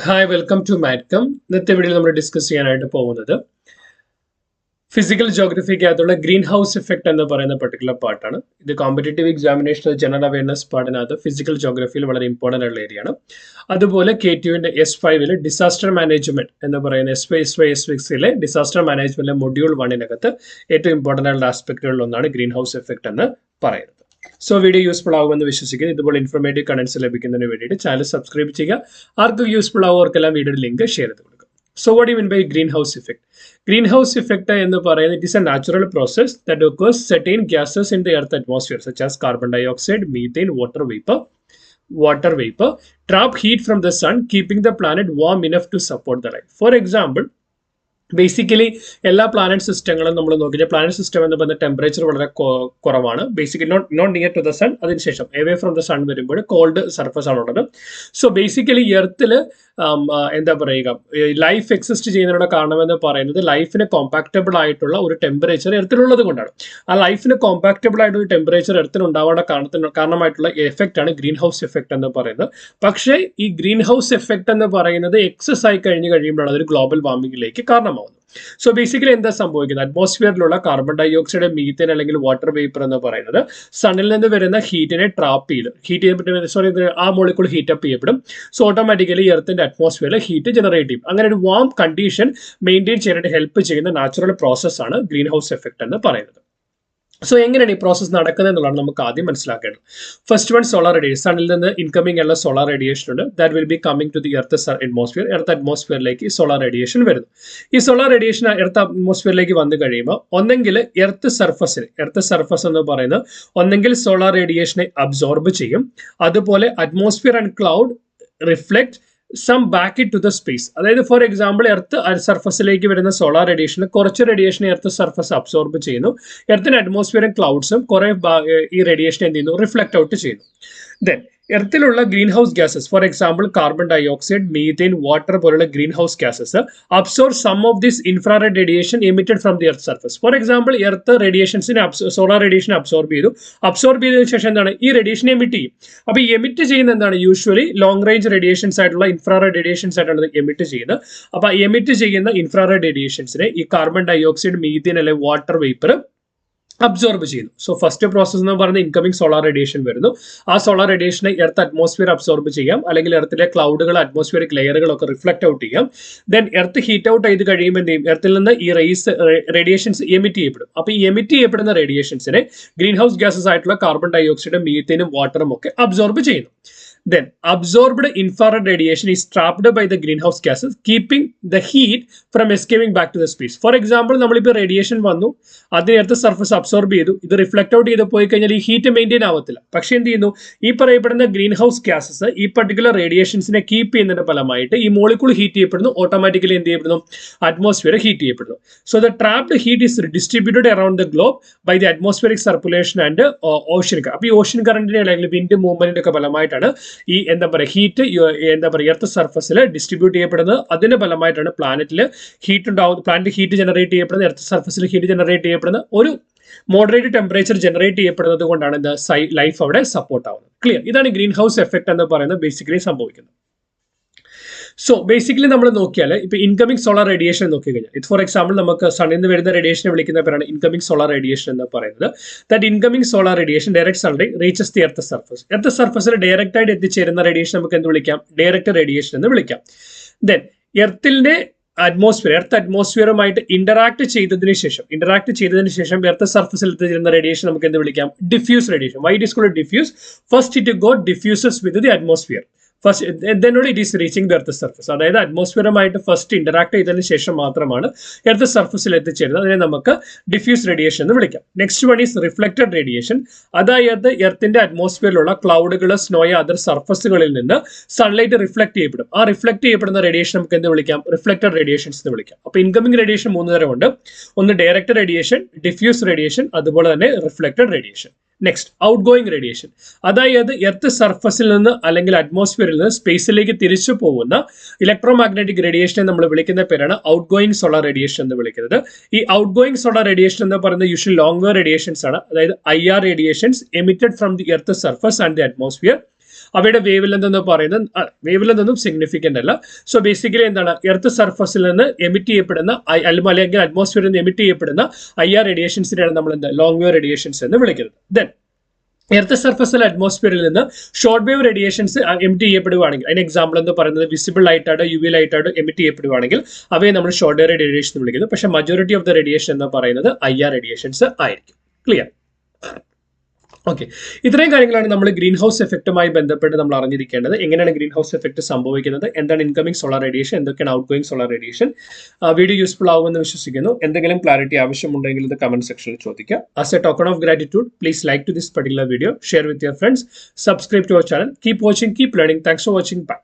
Hi, welcome to Madcom. ഇന്നത്തെ വീഡിയോയിൽ നമ്മൾ ഡിസ്കസ് ചെയ്യാനായിട്ട് പോകുന്നത് ഫിസിക്കൽ ജോഗ്രഫിക്കകത്തുള്ള ഗ്രീൻ ഹൗസ് എഫക്ട് എന്ന് പറയുന്ന പെർട്ടിക്കുലർ പാർട്ടാണ്. ഇത് കോമ്പറ്റേറ്റീവ് എക്സാമിനേഷൻ ജനറൽ അവയർനെസ് പാർട്ടിനകത്ത് ഫിസിക്കൽ ജോഗ്രഫിയിൽ വളരെ ഇമ്പോർട്ടൻ്റ് ഉള്ള ഏരിയയാണ്. അതുപോലെ K2വിൻ്റെ S5 ഡിസാസ്റ്റർ മാനേജ്മെന്റ് എന്ന് പറയുന്ന S6 ഡിസാസ്റ്റർ മാനേജ്മെന്റിലെ മൊഡ്യൂൾ 1 ഏറ്റവും ഇമ്പോർട്ടൻ്റ് ആയിട്ടുള്ള ആസ്പെക്റ്റുകളിൽ ഒന്നാണ് ഗ്രീൻ ഹൗസ് എഫക്ട് എന്ന് പറയുന്നത്. സോ വീഡിയോ യൂസ്ഫുൾ ആകുമെന്ന് വിശ്വസിക്കുന്നു. ഇതുപോലെ ഇൻഫോർമേറ്റീവ് കണ്ടന്റ്സ് ലഭിക്കുന്നതിന് വേണ്ടിയിട്ട് ചാനൽ സബ്സ്ക്രൈബ് ചെയ്യുക. ആർക്കും യൂസ്ഫുൾ ആവുന്നവർക്കെല്ലാം വീഡിയോയുടെ ലിങ്ക് ഷെയർ ചെയ്ത് കൊടുക്കുക. So what you mean by green house effect? Green house effect എന്ന് പറയുന്നത് it is a natural process that occurs certain gases in the earth atmosphere such as carbon dioxide, methane, water vapor trap heat from the sun, keeping the planet warm enough to support the life. For example, basically എല്ലാ planet സിസ്റ്റങ്ങളും നമ്മൾ നോക്കിയാൽ planet system എന്ന് പറയുന്ന temperature വളരെ കുറവാണ്. Basically not near to the sun, അതിനുശേഷം away from the sun വരുമ്പോൾ കോൾഡ് സർഫസ് ആണുള്ളത്. സോ ബേസിക്കലി എർത്തിൽ എന്താ പറയുക, ലൈഫ് എക്സിസ്റ്റ് ചെയ്യുന്നതിനുള്ള കാരണമെന്ന് പറയുന്നത് ലൈഫിന് കോമ്പാക്റ്റബിൾ ആയിട്ടുള്ള ഒരു ടെമ്പറേച്ചർ എർത്തിലുള്ളത് കൊണ്ടാണ്. ആ ലൈഫിന് കോമ്പാക്റ്റബിൾ ആയിട്ടുള്ള ടെമ്പറേച്ചർ എർത്തിന് ഉണ്ടാവേണ്ട കാരണമായിട്ടുള്ള എഫക്റ്റ് ആണ് ഗ്രീൻ ഹൗസ് എഫക്ട് എന്ന് പറയുന്നത്. പക്ഷേ ഈ ഗ്രീൻ ഹൗസ് എഫക്ട് എന്ന് പറയുന്നത് എക്സസ് ആയി കഴിയുമ്പോഴാണ് അതൊരു ഗ്ലോബൽ വാർമിംഗിലേക്ക് കാരണമാവുന്നത്. സോ ബേസിക്കലി എന്താ സംഭവിക്കുന്നത്? അറ്റ്മോസ്ഫിയറിലുള്ള കാർബൺ ഡയോക്സൈഡ്, മീഥേൻ അല്ലെങ്കിൽ വാട്ടർ വേപ്പർ എന്ന് പറയുന്നത് സണ്ണിൽ നിന്ന് വരുന്ന ഹീറ്റിനെ ട്രാപ്പ് ചെയ്ത് ആ മോളിക്കൂൾ ഹീറ്റപ്പ് ചെയ്യപ്പെടും. സോ ഓട്ടോമാറ്റിക്കലി എർത്തിന്റെ അറ്റ്മോസ്ഫിയറിൽ ഹീറ്റ് ജനറേറ്റ് ചെയ്യും. അങ്ങനെ ഒരു വാം കണ്ടീഷൻ മെയിൻറ്റെയിൻ ചെയ്യാനായിട്ട് ഹെൽപ്പ് ചെയ്യുന്ന നാച്ചുറൽ പ്രോസസ്സാണ് ഗ്രീൻ ഹൗസ് എഫക്ട് എന്ന് പറയുന്നത്. സോ എങ്ങനെയാണ് ഈ പ്രോസസ് നടക്കുന്നത് എന്നുള്ളതാണ് നമുക്ക് ആദ്യം മനസ്സിലാക്കേണ്ടത്. First one, solar radiation. സണ്ണിൽ നിന്ന് ഇൻകമിംഗ് ഉള്ള സോളാർ റേഡിയേഷൻ ഉണ്ട്. That will be coming to the earth atmosphere. Earth അറ്റ്മോസ്ഫിയറിലേക്ക് സോളാർ റേഡിയേഷൻ വരുന്നു. ഈ സോളാർ റേഡിയേഷൻ എർത്ത് അറ്റ്മോസ്ഫിയറിലേക്ക് വന്നു കഴിയുമ്പോൾ ഒന്നെങ്കിൽ എർത്ത് സർഫസ് എന്ന് പറയുന്നത് ഒന്നെങ്കിൽ സോളാർ റേഡിയേഷനെ അബ്സോർബ് ചെയ്യും. അതുപോലെ atmosphere and cloud reflect some back it to the space. അതായത് ഫോർ എക്സാമ്പിൾ എർത്ത് സർഫസിലേക്ക് വരുന്ന സോളാർ റേഡിയേഷനിൽ കുറച്ച് റേഡിയേഷൻ എർത്ത് സർഫസ് അബ്സോർബ് ചെയ്യുന്നു. എർത്തിന് അറ്റ്മോസ്ഫിയറും ക്ലൗഡ്സും കുറെ ഈ റേഡിയേഷൻ എന്ത് ചെയ്യുന്നു, റിഫ്ലക്ട് ഔട്ട് ചെയ്യുന്നു. ദെൻ എർത്തിലുള്ള green house gases, for example carbon dioxide, methane, water പോലുള്ള green house gases absorb some of this infrared radiation emitted from the earth surface. For example earth റേഡിയേഷൻസിനെ solar radiation absorb ചെയ്തതിനു ശേഷം എന്താണ്, ഈ radiation emit ചെയ്യും. അപ്പൊ ഈ emit ചെയ്യുന്ന എന്താണ്, യൂഷ്വലി ലോങ് റേഞ്ച് റേഡിയേഷൻസ് ആയിട്ടുള്ള ഇൻഫ്രാറെഡ് റേഡിയേഷൻസ് ആയിട്ടാണ് എമിറ്റ് ചെയ്യുന്നത്. അപ്പൊ എമിറ്റ് ചെയ്യുന്ന ഇൻഫ്രാറെഡ് റേഡിയേഷൻസിനെ ഈ കാർബൺ ഡയോക്സൈഡ്, മീഥേൻ അല്ലെങ്കിൽ വാട്ടർ വേപ്പർ അബ്സോർബ് ചെയ്യുന്നു. സോ ഫസ്റ്റ് പ്രോസസ് എന്ന് പറയുന്നത് ഇൻകമിംഗ് സോളാർ റേഡിയേഷൻ വരുന്നു. ആ സോളാർ റേഡിയേഷനെ എർത്ത് അറ്റ്മോസ്ഫിയർ അബ്സോർബ് ചെയ്യാം, അല്ലെങ്കിൽ എർത്തിലെ ക്ലൗഡുകൾ, അറ്റ്മോസ്ഫിയറിക് ലെയറുകളൊക്കെ റിഫ്ലക്ട് ഔട്ട് ചെയ്യാം. ദെൻ എർത്ത് ഹീറ്റ് ഔട്ട് ചെയ്ത് കഴിയുമ്പോൾ എന്ത് ചെയ്യും, എർത്തിൽ നിന്ന് ഈ റേഡിയേഷൻസ് എമിറ്റ് ചെയ്യപ്പെടും. അപ്പൊ ഈ എമിറ്റ് ചെയ്യപ്പെടുന്ന റേഡിയേഷൻസിനെ ഗ്രീൻ ഹൗസ് ഗ്യാസസ് ആയിട്ടുള്ള കാർബൺ ഡയോക്സൈഡും മീഥേനും വാട്ടറും ഒക്കെ അബ്സോർബ് ചെയ്യുന്നു. Then absorbed infrared radiation is trapped by the greenhouse gases, keeping the heat from escaping back to the space. For example, നമ്മളിപ്പോൾ റേഡിയേഷൻ വന്നു, അതിനകത്ത് സർഫസ് അബ്സോർബ് ചെയ്തു, ഇത് റിഫ്ലക്ട് ഔട്ട് ചെയ്ത് പോയി കഴിഞ്ഞാൽ ഈ ഹീറ്റ് മെയിൻറ്റെയിൻ ആവത്തില്ല. പക്ഷേ എന്ത് ചെയ്യുന്നു, ഈ പറയപ്പെടുന്ന ഗ്രീൻ ഹൗസ് ഗ്യാസസ് ഈ പർട്ടിക്കുലർ റേഡിയേഷൻസിനെ കീപ്പ് ചെയ്യുന്നതിന്റെ ഫലമായിട്ട് ഈ മോളിക്കൂൾ ഹീറ്റ് ചെയ്യപ്പെടുന്നു, ഓട്ടോമാറ്റിക്കലി എന്ത് ചെയ്യപ്പെടുന്നു, അറ്റ്മോസ്ഫിയർ ഹീറ്റ് ചെയ്യപ്പെടുന്നു. So the trapped heat is distributed around the globe by the atmospheric circulation and ocean. അപ്പോൾ ഈ ഓഷ്യൻ കറന്റിന്റെ അല്ലെങ്കിൽ വിൻഡ് മൂവ്മെന്റിന്റെ ഒക്കെ ഫലമായിട്ടാണ് ഈ എന്താ പറയുക ഹീറ്റ് എർത്ത് സർഫസിൽ ഡിസ്ട്രിബ്യൂട്ട് ചെയ്യപ്പെടുന്നത്. അതിന്റെ ഫലമായിട്ടാണ് പ്ലാനറ്റിൽ ഹീറ്റ് ഉണ്ടാവുന്നത്, പ്ലാനറ്റ് ഹീറ്റ് ജനറേറ്റ് ചെയ്യപ്പെടുന്നത്, എർത്ത് സർഫസിൽ ഹീറ്റ് ജനറേറ്റ് ചെയ്യപ്പെടുന്ന ഒരു മോഡറേറ്റ് ടെമ്പറേച്ചർ ജനറേറ്റ് ചെയ്യപ്പെടുന്നത് കൊണ്ടാണ് എന്താ ലൈഫ് അവിടെ സപ്പോർട്ട് ആവുന്നത്. ക്ലിയർ? ഇതാണ് ഗ്രീൻ ഹൗസ് എഫക്ട് എന്ന് പറയുന്നത് ബേസിക്കലി സംഭവിക്കുന്നത്. സോ ബേസിക്കലി നമ്മൾ നോക്കിയാൽ ഇപ്പൊ ഇൻകമിംഗ് സോളാർ റേഡിയേഷൻ നോക്കി കഴിഞ്ഞാൽ, ഇത് ഫോർ എക്സാമ്പിൾ നമുക്ക് സണ്ണിൽ നിന്ന് വരുന്ന റേഡിയേഷനെ വിളിക്കുന്ന പേരാണ് ഇൻകമിംഗ് സോളാർ റേഡിയേഷൻ എന്ന് പറയുന്നത്. That incoming solar radiation direct sunlight reaches the earth surface. Earth സർഫസിൽ ഡയറക്റ്റ് ആയിട്ട് എത്തിച്ചേരുന്ന റേഡിയേഷൻ നമുക്ക് എന്ത് വിളിക്കാം, ഡയറക്റ്റ് റേഡിയേഷൻ എന്ന് വിളിക്കാം. ദെൻ എർത്തിന്റെ എർത്ത് അറ്റ്മോസ്ഫിയറുമായിട്ട് ഇന്ററാക്ട് ചെയ്തതിനു ശേഷം എർത്ത് സർഫസിൽ എത്തിച്ചേരുന്ന റേഡിയേഷൻ നമുക്ക് എന്ത് വിളിക്കാം, diffuse radiation. Why it is called diffuse? First it got diffuses with the atmosphere. then only it is reaching the earth surface. അതായത് അറ്റ്മോസ്ഫിയറുമായിട്ട് ഫസ്റ്റ് ഇന്ററാക്ട് ചെയ്തതിനു ശേഷം മാത്രമാണ് എർത്ത് സർഫസിൽ എത്തിച്ചേരുന്നത്. അതിനെ നമുക്ക് ഡിഫ്യൂസ് റേഡിയേഷൻ എന്ന് വിളിക്കാം. Next one is reflected radiation. അതായത് എർത്തിന്റെ അറ്റ്മോസ്ഫിയറിലുള്ള ക്ലൗഡുകൾ, സ്നോയ, അതർ സർഫസുകളിൽ നിന്ന് സൺലൈറ്റ് റിഫ്ലക്ട് ചെയ്യപ്പെടും. ആ റിഫ്ലക്ട് ചെയ്യപ്പെടുന്ന റേഡിയേഷൻ നമുക്ക് എന്ത് വിളിക്കാം, റിഫ്ലക്റ്റഡ് റേഡിയേഷൻസ് എന്ന് വിളിക്കാം. അപ്പൊ ഇൻകമിംഗ് റേഡിയേഷൻ 3 തരമുണ്ട്. ഒന്ന് ഡയറക്റ്റ് റേഡിയേഷൻ, ഡിഫ്യൂസ് റേഡിയേഷൻ, അതുപോലെ തന്നെ reflected radiation. Next out going radiation. അതായത് എർത്ത് സർഫസിൽ നിന്ന് അല്ലെങ്കിൽ അറ്റ്മോസ്ഫിയറിൽ നിന്ന് സ്പേസിലേക്ക് തിരിച്ചു പോകുന്ന ഇലക്ട്രോ മാഗ്നറ്റിക് റേഡിയേഷനെ നമ്മൾ വിളിക്കുന്ന പേരാണ് ഔട്ട് ഗോയിങ് സോളാർ റേഡിയേഷൻ എന്ന് വിളിക്കുന്നത്. ഈ ഔട്ട് ഗോയിങ് സോളാർ റേഡിയേഷൻ എന്ന് പറയുന്നത് യൂഷ്വൽ ലോങ് വേവ് റേഡിയേഷൻസ് ആണ്. അതായത് IR radiations emitted from the earth surface and the atmosphere അവയുടെ വേവ് ലെന്ത് എന്ന് പറയുന്നത് വേവ് ലെന്ത് ഒന്നും സിഗ്നിഫിക്കന്റ് അല്ല. സോ ബേസിക്കലി എന്താണ്, എർത്ത് സർഫസിൽ നിന്ന് എമിറ്റ് ചെയ്യപ്പെടുന്ന അല്ലെങ്കിൽ അറ്റ്മോസ്ഫിയറിൽ നിന്ന് എമിറ്റ് ചെയ്യപ്പെടുന്ന IR റേഡിയേഷൻസിനെയാണ് നമ്മൾ എന്താ ലോങ് വേവ് റേഡിയേഷൻസ് എന്ന് വിളിക്കുന്നത്. ദെൻ എർത്ത് സർഫസിൽ അറ്റ്മോസ്ഫിയറിൽ നിന്ന് ഷോർട്ട് വേവ് റേഡിയേഷൻസ് എമിറ്റ് ചെയ്യപ്പെടുവാണെങ്കിൽ, അതിന് എക്സാമ്പിൾ എന്ന് പറയുന്നത് വിസിബിൾ ലൈറ്റായിട്ട് UV ലൈറ്റായിട്ട് എമിറ്റ് ചെയ്യപ്പെടുവാണെങ്കിൽ അവയെ നമ്മൾ ഷോർട്ട് വേവ് റേഡിയേഷൻ എന്ന് വിളിക്കുന്നു. പക്ഷേ മജോറിറ്റി ഓഫ് ദ റേഡിയേഷൻ എന്ന് പറയുന്നത് IR റേഡിയേഷൻസ് ആയിരിക്കും. ക്ലിയർ? ഓക്കെ, ഇത്രയും കാര്യങ്ങളാണ് നമ്മൾ ഗ്രീൻ ഹൗസ് എഫക്റ്റുമായി ബന്ധപ്പെട്ട് നമ്മൾ അറിഞ്ഞിരിക്കേണ്ടത്. എങ്ങനെയാണ് ഗ്രീൻ ഹൗസ് എഫക്ട് സംഭവിക്കുന്നത്, എന്താണ് ഇൻകമിംഗ് സോളാർ റേഡിയേഷൻ, എന്തൊക്കെയാണ് outgoing solar radiation. Video useful ആവുമെന്ന് വിശ്വസിക്കുന്നു. എന്തെങ്കിലും ക്ലാരിറ്റി ആവശ്യമുണ്ടെങ്കിൽ ഇത് കമന്റ് സെക്ഷനിൽ ചോദിക്കുക. As a token of gratitude, please like to this particular video, share with your friends, subscribe to our channel. Keep watching, keep learning. Thanks for watching. By.